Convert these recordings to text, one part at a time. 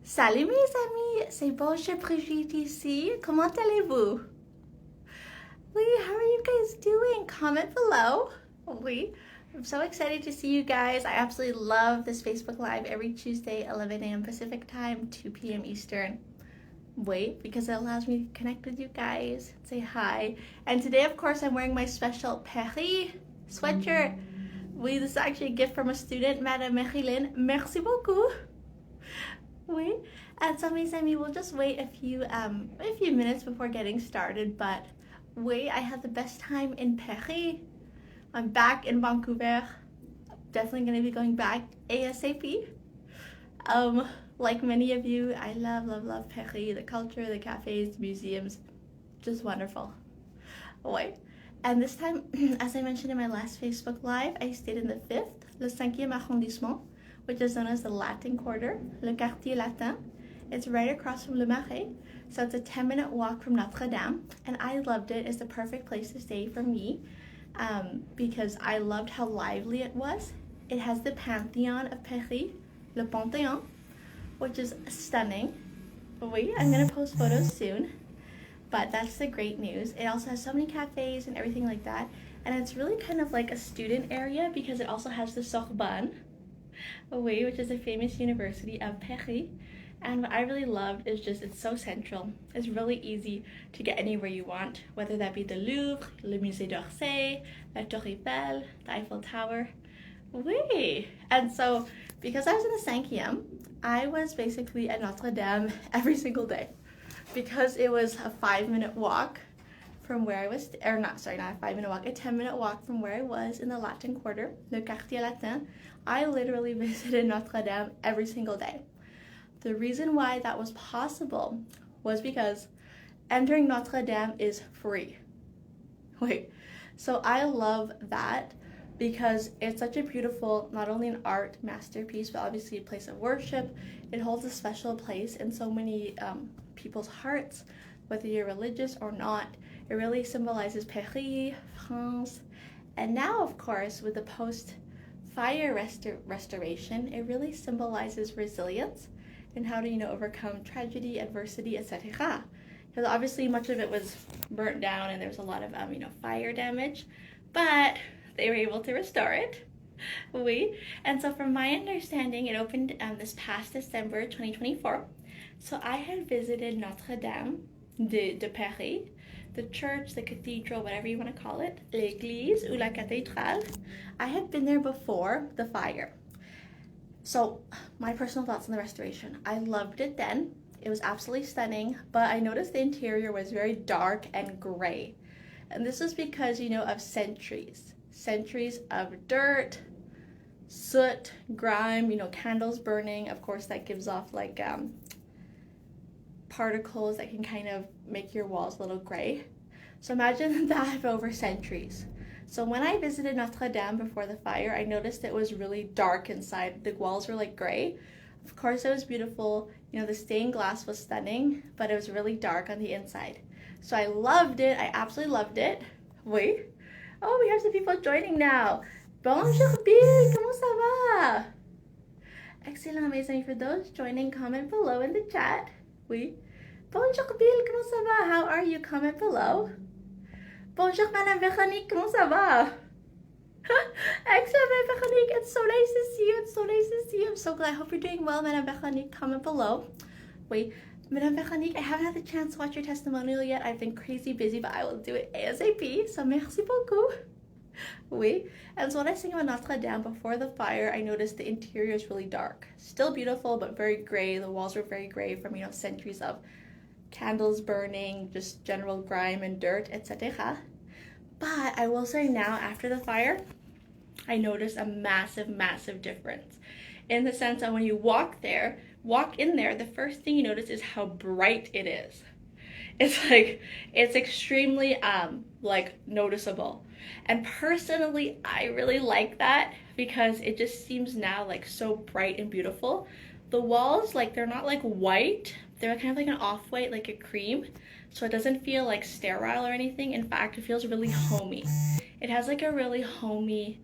Salut mes amis, c'est Bonjour Brigitte ici. Comment allez-vous? Oui, how are you guys doing? Comment below. Oui, I'm so excited to see you guys. I absolutely love this Facebook Live every Tuesday, 11 a.m. Pacific Time, 2 p.m. Eastern. Wait, because it allows me to connect with you guys, say hi. And today, of course, I'm wearing my special Paris sweatshirt. Oui, this is actually a gift from a student, Madame Marilyn. Merci beaucoup. Oui, and so mes amis, we'll just wait a few minutes before getting started. But wait, I had the best time in Paris. I'm back in Vancouver. Definitely gonna be going back ASAP. Like many of you, I love Paris. The culture, the cafes, the museums, just wonderful. Wait, and this time, as I mentioned in my last Facebook Live, I stayed in the 5th, le 5e arrondissement, which is known as the Latin Quarter, le Quartier Latin. It's right across from Le Marais, so it's a 10-minute walk from Notre-Dame, and I loved it. It's the perfect place to stay for me because I loved how lively it was. It has the Pantheon of Paris, le Panthéon, which is stunning. Wait, I'm gonna post photos soon, but that's the great news. It also has so many cafes and everything like that, and it's really kind of like a student area because it also has the Sorbonne, which is a famous university of Paris. And what I really loved is just it's so central. It's really easy to get anywhere you want, whether that be the Louvre, le Musée d'Orsay, la Tour Eiffel, the Eiffel Tower. Oui. And so because I was in the 5e, I was basically at Notre-Dame every single day because it was a 5-minute walk from where I was, or not, sorry, not a 5-minute walk, a 10-minute walk from where I was in the Latin Quarter, le Quartier Latin. I literally visited Notre-Dame every single day. The reason why that was possible was because entering Notre-Dame is free. Wait, so I love that because it's such a beautiful, not only an art masterpiece, but obviously a place of worship. It holds a special place in so many people's hearts, whether you're religious or not. It really symbolizes Paris, France, and now, of course, with the post-fire restoration, it really symbolizes resilience and how to, overcome tragedy, adversity, etc. Because obviously much of it was burnt down and there was a lot of, fire damage, but they were able to restore it. Oui. And so from my understanding, it opened this past December 2024. So I had visited Notre-Dame de Paris, the church, the cathedral, whatever you want to call it, l'église ou la cathédrale. I had been there before the fire. So my personal thoughts on the restoration. I loved it then. It was absolutely stunning, but I noticed the interior was very dark and gray. And this is because, of centuries of dirt, soot, grime, candles burning. Of course, that gives off like particles that can kind of make your walls a little gray. So imagine that over centuries. So when I visited Notre-Dame before the fire, I noticed it was really dark inside. The walls were like gray. Of course, it was beautiful. The stained glass was stunning, but it was really dark on the inside. So I loved it. I absolutely loved it. Oui. Oh, we have some people joining now. Bonjour, Bill. Comment ça va? Excellent, mes amis. For those joining, comment below in the chat. Oui. Bonjour, Bill. Comment ça va? How are you? Comment below. Bonjour, Madame Véronique, comment ça va? Excellent, Madame Véronique, it's so nice to see you, I'm so glad, I hope you're doing well, Madame Véronique, comment below. Wait, Madame Véronique, I haven't had the chance to watch your testimonial yet, I've been crazy busy, but I will do it ASAP, so merci beaucoup. Oui, and so when I was thinking about Notre-Dame before the fire, I noticed the interior is really dark. Still beautiful, but very gray, the walls were very gray from, centuries of candles burning, just general grime and dirt, etc. But I will say now, after the fire, I noticed a massive difference. In the sense that when you walk in there, the first thing you notice is how bright it is. It's extremely noticeable. And personally, I really like that because it just seems now so bright and beautiful. The walls, they're not white, they're kind of like an off-white, like a cream. So it doesn't feel sterile or anything. In fact, it feels really homey. It has a really homey,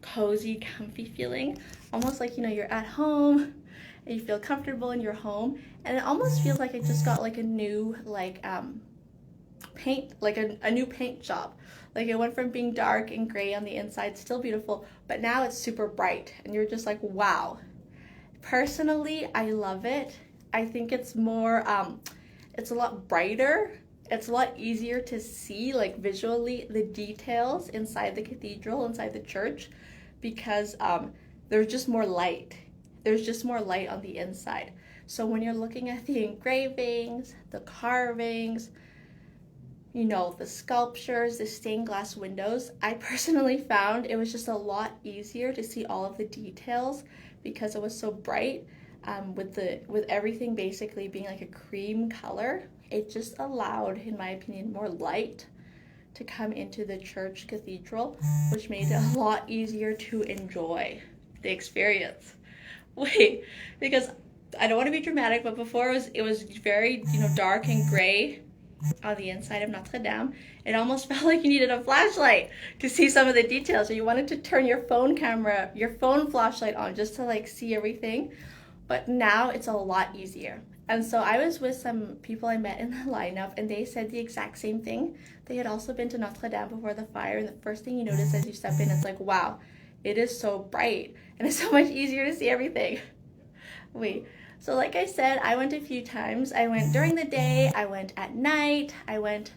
cozy, comfy feeling. Almost like, you're at home and you feel comfortable in your home, and it almost feels like it just got like a new paint, like a new paint job. Like it went from being dark and gray on the inside, still beautiful, but now it's super bright and you're just like, wow. Personally, I love it. I think it's more it's a lot brighter. It's a lot easier to see, like visually, the details inside the cathedral, inside the church, because there's just more light. There's just more light on the inside. So when you're looking at the engravings, the carvings, you know, the sculptures, the stained glass windows, I personally found it was just a lot easier to see all of the details because it was so bright. With everything basically being like a cream color, it just allowed, in my opinion, more light to come into the church cathedral, which made it a lot easier to enjoy the experience. Wait, because I don't want to be dramatic, but before it was very, you know, dark and gray on the inside of Notre-Dame. It almost felt like you needed a flashlight to see some of the details, or you wanted to turn your phone flashlight on just to like see everything. But now it's a lot easier. And so I was with some people I met in the lineup, and they said the exact same thing. They had also been to Notre-Dame before the fire, and the first thing you notice as you step in, it's like, wow, it is so bright, and it's so much easier to see everything. Wait, so like I said, I went a few times. I went during the day, I went at night, I went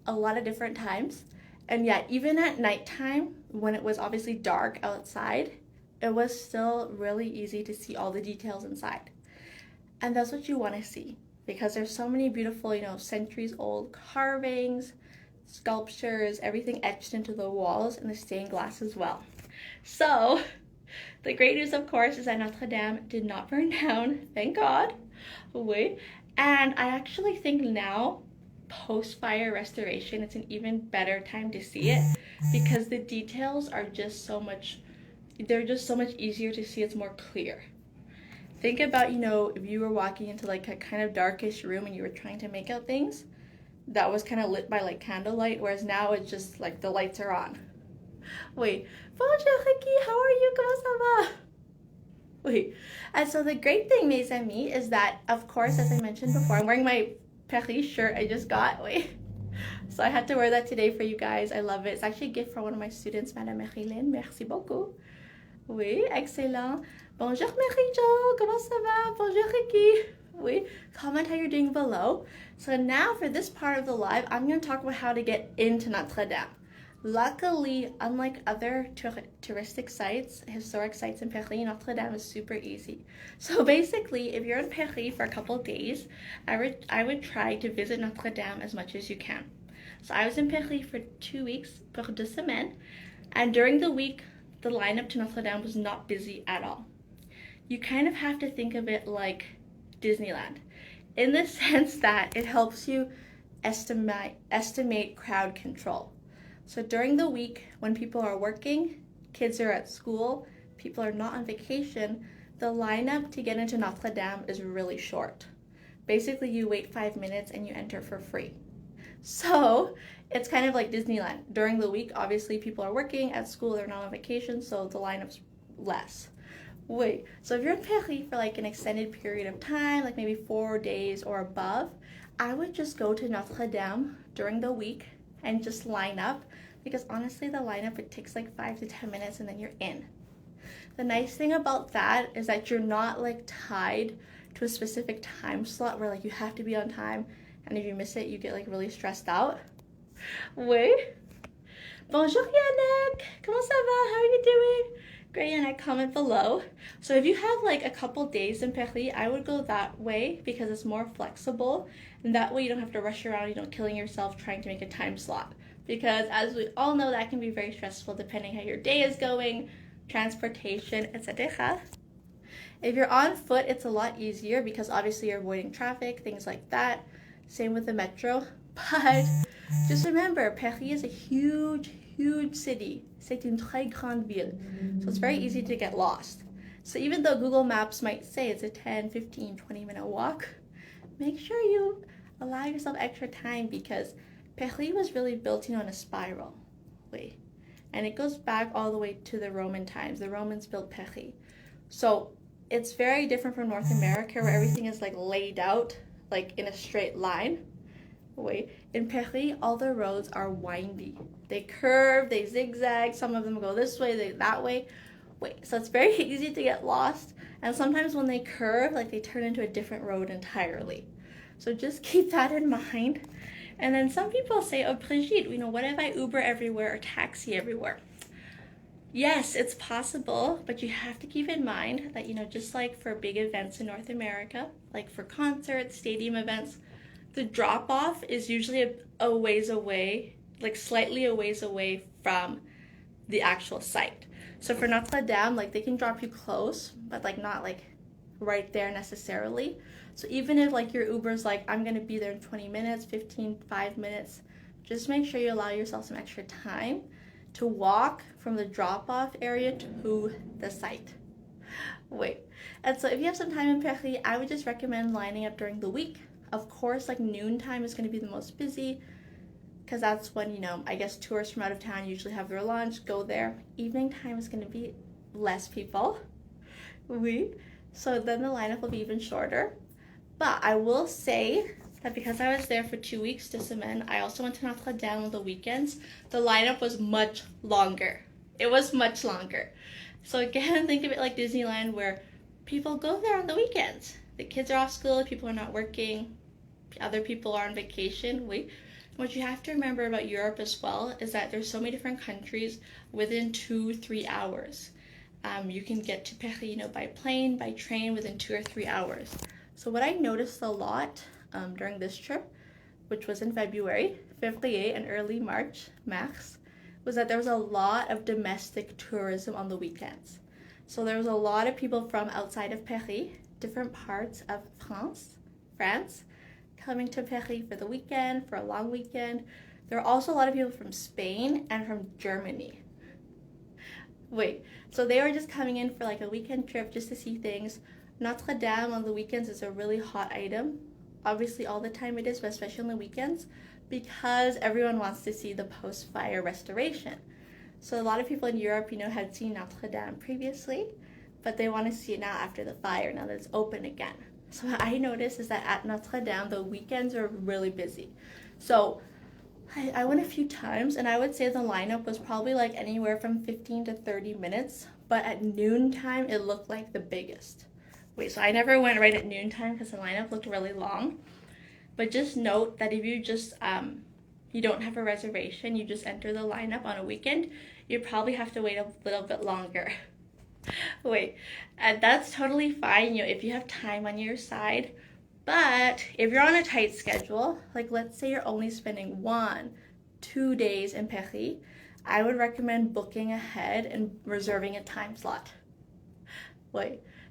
a lot of different times. And yet, even at nighttime, when it was obviously dark outside, it was still really easy to see all the details inside. And that's what you want to see, because there's so many beautiful, you know, centuries old carvings, sculptures, everything etched into the walls, and the stained glass as well. So the great news, of course, is that Notre-Dame did not burn down, thank God. Wait. And I actually think now, post-fire restoration, it's an even better time to see it, because the details are just so much, they're just so much easier to see. It's more clear. Think about, you know, if you were walking into like a kind of darkish room and you were trying to make out things, that was kind of lit by like candlelight, whereas now it's just like the lights are on. Wait, bonjour Ricky, how are you? Comment ça va? Wait, and so the great thing, mes amis, is that, of course, as I mentioned before, I'm wearing my Paris shirt I just got. Wait, so I had to wear that today for you guys. I love it. It's actually a gift from one of my students, Madame Marilyn. Merci beaucoup. Oui, excellent. Bonjour Marie-Jo, comment ça va? Bonjour Ricky. Oui, comment how you're doing below. So now for this part of the live, I'm going to talk about how to get into Notre-Dame. Luckily, unlike other touristic sites, historic sites in Paris, Notre-Dame is super easy. So basically, if you're in Paris for a couple of days, I would try to visit Notre-Dame as much as you can. So I was in Paris for 2 weeks, pour 2 semaines, and during the week, the lineup to Notre-Dame was not busy at all. You kind of have to think of it like Disneyland, in the sense that it helps you estimate crowd control. So during the week, when people are working, kids are at school, people are not on vacation, the lineup to get into Notre-Dame is really short. Basically, you wait 5 minutes and you enter for free. So it's kind of like Disneyland. During the week, obviously, people are working at school, they're not on vacation, so the lineup's less. Wait, so if you're in Paris for like an extended period of time, like maybe 4 days or above, I would just go to Notre-Dame during the week and just line up, because honestly, the lineup, it takes like 5 to 10 minutes and then you're in. The nice thing about that is that you're not like tied to a specific time slot where like you have to be on time, and if you miss it, you get like really stressed out. Wait. Bonjour Yannick, comment ça va? How are you doing? Great, Yannick, comment below. So if you have like a couple days in Paris, I would go that way because it's more flexible, and that way you don't have to rush around, you know, killing yourself trying to make a time slot. Because as we all know, that can be very stressful depending how your day is going, transportation, etc. If you're on foot, it's a lot easier because obviously you're avoiding traffic, things like that. Same with the metro. But just remember, Paris is a huge, huge city. C'est une très grande ville. So it's very easy to get lost. So even though Google Maps might say it's a 10, 15, 20-minute walk, make sure you allow yourself extra time, because Paris was really built, you know, in a spiral way. And it goes back all the way to the Roman times. The Romans built Paris. So it's very different from North America where everything is like laid out like in a straight line. Wait, in Paris, all the roads are windy. They curve, they zigzag, some of them go this way, that way. Wait, so it's very easy to get lost. And sometimes when they curve, like they turn into a different road entirely. So just keep that in mind. And then some people say, oh, Brigitte, what if I Uber everywhere or taxi everywhere? Yes, it's possible, but you have to keep in mind that, just like for big events in North America, like for concerts, stadium events, the drop-off is usually a ways away, like slightly a ways away from the actual site. So for Notre-Dame, like they can drop you close, but like not like right there necessarily. So even if like your Uber's like, I'm gonna be there in 20 minutes, 5 minutes, just make sure you allow yourself some extra time to walk from the drop-off area to the site. Wait, and so if you have some time in Paris, I would just recommend lining up during the week. Of course, like noon time is going to be the most busy because that's when, I guess tourists from out of town usually have their lunch, go there. Evening time is going to be less people. So then the lineup will be even shorter. But I will say that because I was there for 2 weeks this semaine, I also went to Notre-Dame on the weekends. The lineup was much longer. It was much longer. So again, think of it like Disneyland where people go there on the weekends. The kids are off school, people are not working, other people are on vacation. What you have to remember about Europe as well is that there's so many different countries within 2-3 hours. You can get to Paris, by plane, by train within 2 or 3 hours. So what I noticed a lot during this trip, which was in February and early March, was that there was a lot of domestic tourism on the weekends. So there was a lot of people from outside of Paris, different parts of France, coming to Paris for the weekend, for a long weekend. There are also a lot of people from Spain and from Germany. So they were just coming in for like a weekend trip just to see things. Notre-Dame on the weekends is a really hot item. Obviously all the time it is, but especially on the weekends, because everyone wants to see the post-fire restoration. So a lot of people in Europe, had seen Notre-Dame previously, but they want to see it now after the fire, now that it's open again. So what I noticed is that at Notre-Dame, the weekends are really busy. So I went a few times, and I would say the lineup was probably like anywhere from 15 to 30 minutes, but at noontime, it looked like the biggest. So I never went right at noontime because the lineup looked really long. But just note that if you just, you don't have a reservation, you just enter the lineup on a weekend, you probably have to wait a little bit longer. And that's totally fine, if you have time on your side. But if you're on a tight schedule, like let's say you're only spending 1-2 days in Paris, I would recommend booking ahead and reserving a time slot.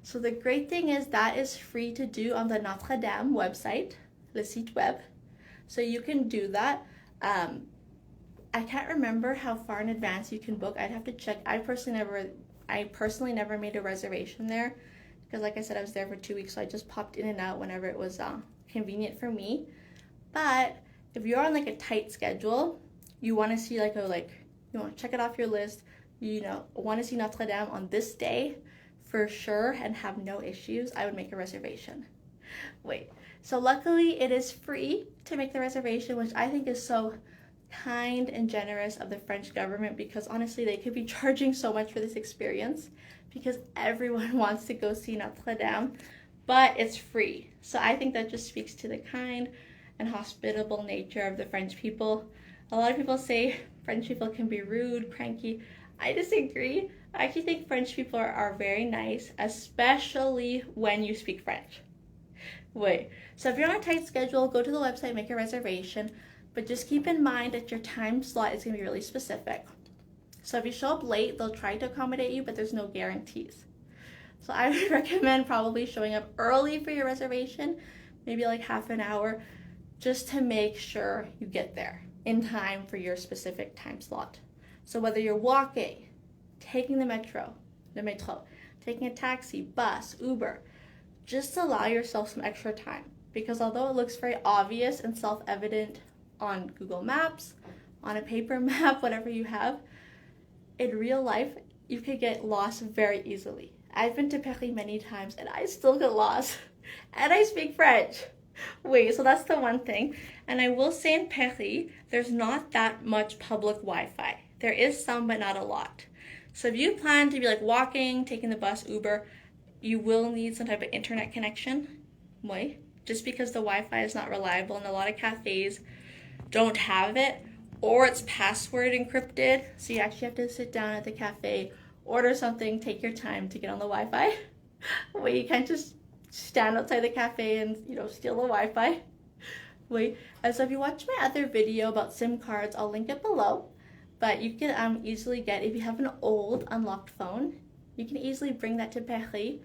So the great thing is that is free to do on the Notre-Dame website, le site web. So you can do that. I can't remember how far in advance you can book. I'd have to check. I personally never made a reservation there because, like I said, I was there for 2 weeks, so I just popped in and out whenever it was convenient for me. But if you're on like a tight schedule, you want to see you want to check it off your list. Want to see Notre-Dame on this day for sure and have no issues, I would make a reservation. So luckily it is free to make the reservation, which I think is so kind and generous of the French government, because honestly they could be charging so much for this experience because everyone wants to go see Notre-Dame, but it's free. So I think that just speaks to the kind and hospitable nature of the French people. A lot of people say French people can be rude, cranky. I disagree. I actually think French people are very nice, especially when you speak French. So if you're on a tight schedule, go to the website, make a reservation, but just keep in mind that your time slot is going to be really specific. So if you show up late, they'll try to accommodate you, but there's no guarantees. So I would recommend probably showing up early for your reservation, maybe like half an hour, just to make sure you get there in time for your specific time slot. So whether you're walking, taking the metro, taking a taxi, bus, Uber, just allow yourself some extra time, because although it looks very obvious and self-evident on Google Maps, on a paper map, whatever you have, in real life, you could get lost very easily. I've been to Paris many times and I still get lost. And I speak French. Wait, so that's the one thing. And I will say in Paris, there's not that much public Wi-Fi. There is some, but not a lot. So if you plan to be like walking, taking the bus, Uber, you will need some type of internet connection. Wait, just because the Wi-Fi is not reliable and a lot of cafes don't have it, or it's password encrypted. So you actually have to sit down at the cafe, order something, take your time to get on the Wi-Fi. Wait, you can't just stand outside the cafe and, steal the Wi-Fi. Wait, so if you watch my other video about SIM cards, I'll link it below. But you can easily get, if you have an old unlocked phone, you can easily bring that to Paris,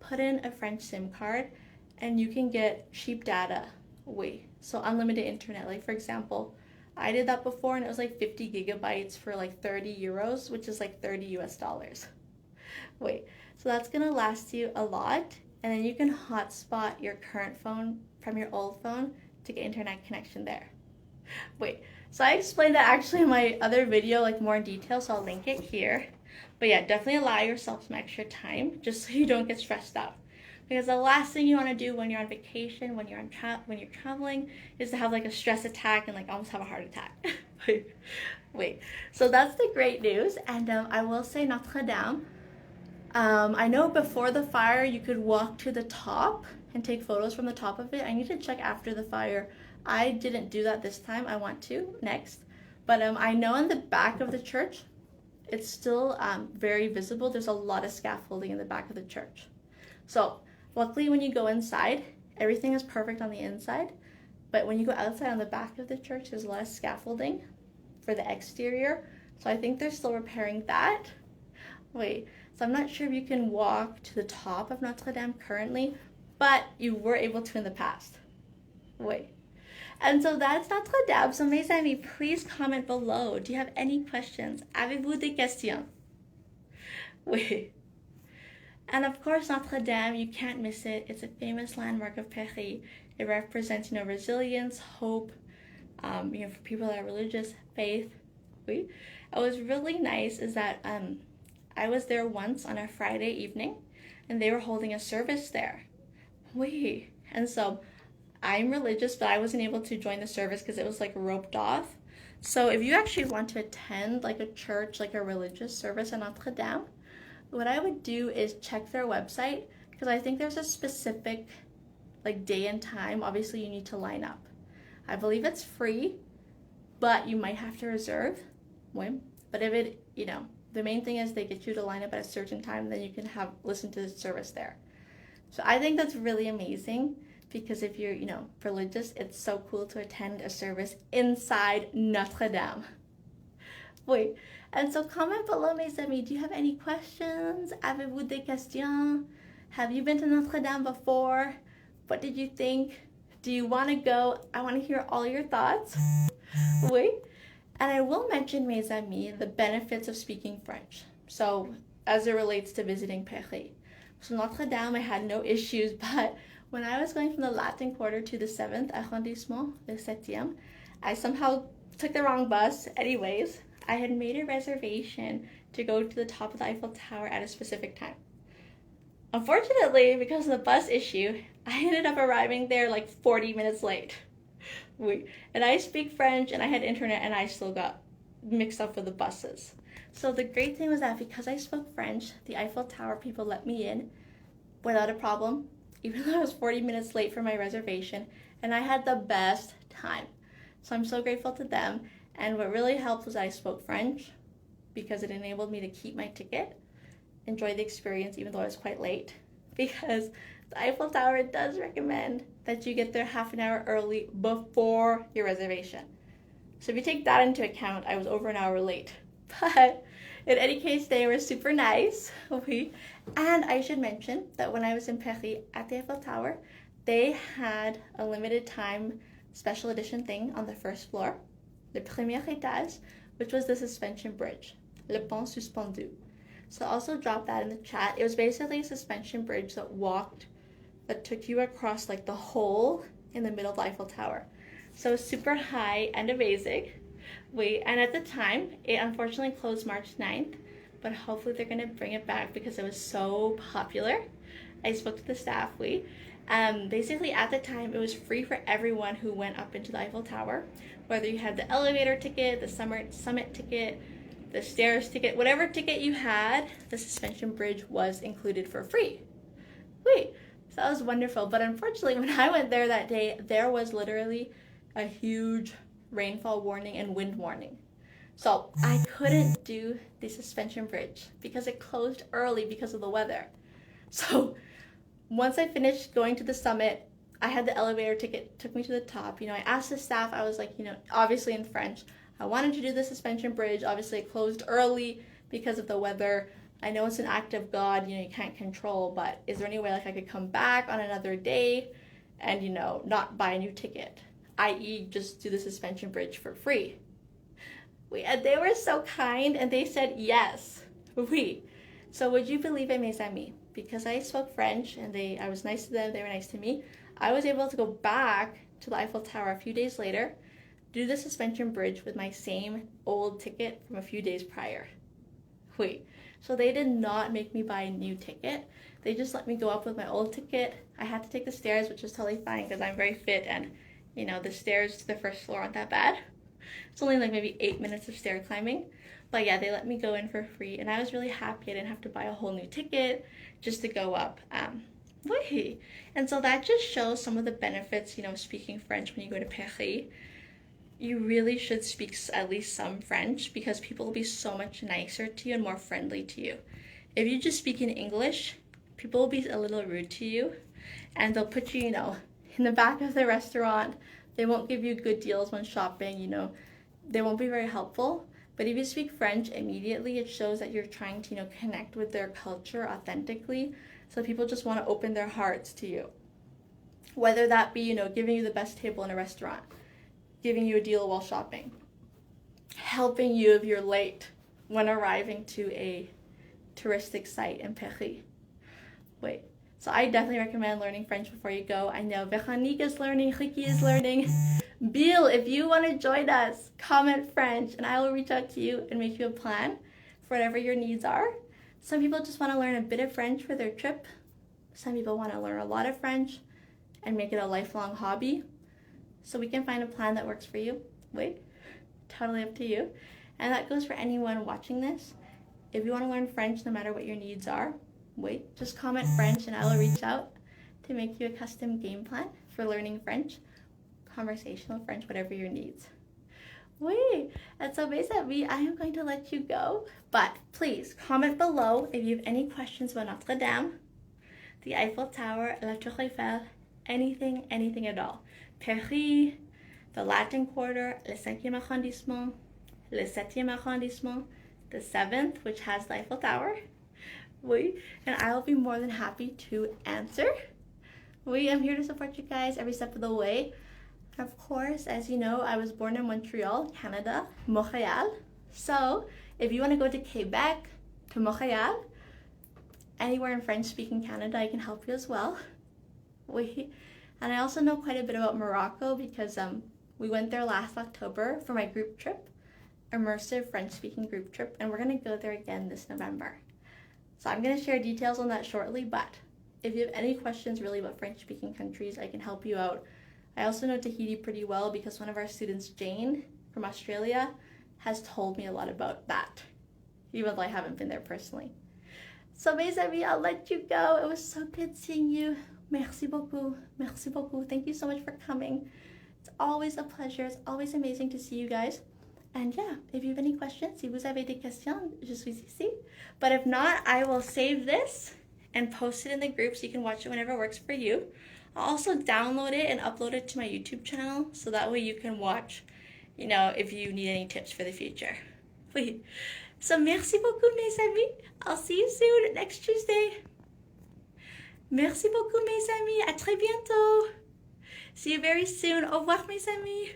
put in a French SIM card, and you can get cheap data. Wait, so unlimited internet. Like for example, I did that before and it was like 50 gigabytes for like 30 euros, which is like 30 US dollars. Wait, so that's gonna last you a lot. And then you can hotspot your current phone from your old phone to get internet connection there. Wait, so I explained that actually in my other video, like more in detail, so I'll link it here. But yeah, definitely allow yourself some extra time just so you don't get stressed out. Because the last thing you want to do when you're on vacation, when you're traveling, is to have like a stress attack and like almost have a heart attack. Wait, so that's the great news. And I will say Notre-Dame. I know before the fire you could walk to the top and take photos from the top of it. I need to check after the fire. I didn't do that this time. I want to next. But I know in the back of the church, it's still very visible. There's a lot of scaffolding in the back of the church. So luckily when you go inside, everything is perfect on the inside. But when you go outside on the back of the church, there's a lot of scaffolding for the exterior. So I think they're still repairing that. Wait, so I'm not sure if you can walk to the top of Notre Dame currently, but you were able to in the past. Wait. And so that's Notre Dame. So mes amis, please comment below. Do you have any questions? Avez-vous des questions? Wait. And of course, Notre Dame, you can't miss it. It's a famous landmark of Paris. It represents, resilience, hope, for people that are religious, faith. Wait. What was really nice is that I was there once on a Friday evening, and they were holding a service there. Wait. And so I'm religious, but I wasn't able to join the service because it was like roped off. So if you actually want to attend like a church, like a religious service at Notre Dame, what I would do is check their website, because I think there's a specific like day and time. Obviously you need to line up. I believe it's free, but you might have to reserve. But if it, the main thing is they get you to line up at a certain time, then you can listen to the service there. So I think that's really amazing, because if you're, religious, it's so cool to attend a service inside Notre Dame. Wait, and so comment below, mes amis. Do you have any questions? Avez-vous des questions? Have you been to Notre Dame before? What did you think? Do you want to go? I want to hear all your thoughts. Wait, and I will mention, mes amis, the benefits of speaking French. So as it relates to visiting Paris. So Notre Dame, I had no issues, but when I was going from the Latin Quarter to the 7th arrondissement, the 7e, I somehow took the wrong bus. Anyways, I had made a reservation to go to the top of the Eiffel Tower at a specific time. Unfortunately, because of the bus issue, I ended up arriving there like 40 minutes late. And I speak French and I had internet, and I still got mixed up with the buses. So the great thing was that because I spoke French, the Eiffel Tower people let me in without a problem, even though I was 40 minutes late for my reservation, and I had the best time. So I'm so grateful to them. And what really helped was I spoke French, because it enabled me to keep my ticket, enjoy the experience even though I was quite late, because the Eiffel Tower does recommend that you get there half an hour early before your reservation. So if you take that into account, I was over an hour late. But in any case, they were super nice. And I should mention that when I was in Paris at the Eiffel Tower, they had a limited time special edition thing on the first floor, le premier étage, which was the suspension bridge, le pont suspendu. So I'll also drop that in the chat. It was basically a suspension bridge that took you across like the hole in the middle of the Eiffel Tower. So it was super high and amazing. And at the time, it unfortunately closed March 9th, but hopefully they're gonna bring it back because it was so popular. I spoke to the staff. Basically at the time it was free for everyone who went up into the Eiffel Tower, whether you had the elevator ticket, the summit ticket, the stairs ticket, whatever ticket you had, the suspension bridge was included for free. So that was wonderful. But unfortunately, when I went there that day, there was literally a huge rainfall warning and wind warning. So I couldn't do the suspension bridge because it closed early because of the weather. So once I finished going to the summit, I had the elevator ticket, took me to the top. I asked the staff, I was like, obviously in French, I wanted to do the suspension bridge. Obviously it closed early because of the weather. I know it's an act of God, you can't control, but is there any way I could come back on another day and, not buy a new ticket, i.e. just do the suspension bridge for free? And they were so kind and they said yes. So would you believe it, mes amis? Because I spoke French and I was nice to them, they were nice to me, I was able to go back to the Eiffel Tower a few days later, do the suspension bridge with my same old ticket from a few days prior. So they did not make me buy a new ticket. They just let me go up with my old ticket. I had to take the stairs, which is totally fine because I'm very fit and, the stairs to the first floor aren't that bad. It's only maybe 8 minutes of stair climbing. But yeah, they let me go in for free and I was really happy I didn't have to buy a whole new ticket just to go up. And so that just shows some of the benefits, speaking French when you go to Paris. You really should speak at least some French because people will be so much nicer to you and more friendly to you. If you just speak in English, people will be a little rude to you and they'll put you, in the back of the restaurant. They won't give you good deals when shopping, they won't be very helpful. But if you speak French immediately, it shows that you're trying to, connect with their culture authentically. So people just want to open their hearts to you. Whether that be, giving you the best table in a restaurant, giving you a deal while shopping, helping you if you're late when arriving to a touristic site in Paris. So I definitely recommend learning French before you go. I know Veronique is learning, Ricky is learning. Bill, if you want to join us, comment French and I will reach out to you and make you a plan for whatever your needs are. Some people just want to learn a bit of French for their trip. Some people want to learn a lot of French and make it a lifelong hobby. So we can find a plan that works for you. Totally up to you. And that goes for anyone watching this. If you want to learn French, no matter what your needs are, just comment French and I will reach out to make you a custom game plan for learning French, conversational French, whatever your needs. And so basically, I am going to let you go, but please comment below if you have any questions about Notre-Dame, the Eiffel Tower, La Tour Eiffel, anything at all. Paris, the Latin Quarter, le 5e arrondissement, le 7e arrondissement, the 7th, which has the Eiffel Tower. And I will be more than happy to answer. I'm here to support you guys every step of the way. Of course, as you know, I was born in Montreal, Canada, Montreal. So if you want to go to Quebec, to Montreal, anywhere in French-speaking Canada, I can help you as well. And I also know quite a bit about Morocco because we went there last October for my group trip, immersive French-speaking group trip, and we're going to go there again this November. So I'm going to share details on that shortly, but if you have any questions really about French-speaking countries, I can help you out. I also know Tahiti pretty well because one of our students, Jane, from Australia, has told me a lot about that, even though I haven't been there personally. So mes amis, I'll let you go. It was so good seeing you. Merci beaucoup. Merci beaucoup. Thank you so much for coming. It's always a pleasure. It's always amazing to see you guys. And yeah, if you have any questions, si vous avez des questions, je suis ici. But if not, I will save this and post it in the group so you can watch it whenever it works for you. I'll also download it and upload it to my YouTube channel so that way you can watch, if you need any tips for the future. So merci beaucoup mes amis. I'll see you soon next Tuesday. Merci beaucoup mes amis. À très bientôt. See you very soon. Au revoir mes amis.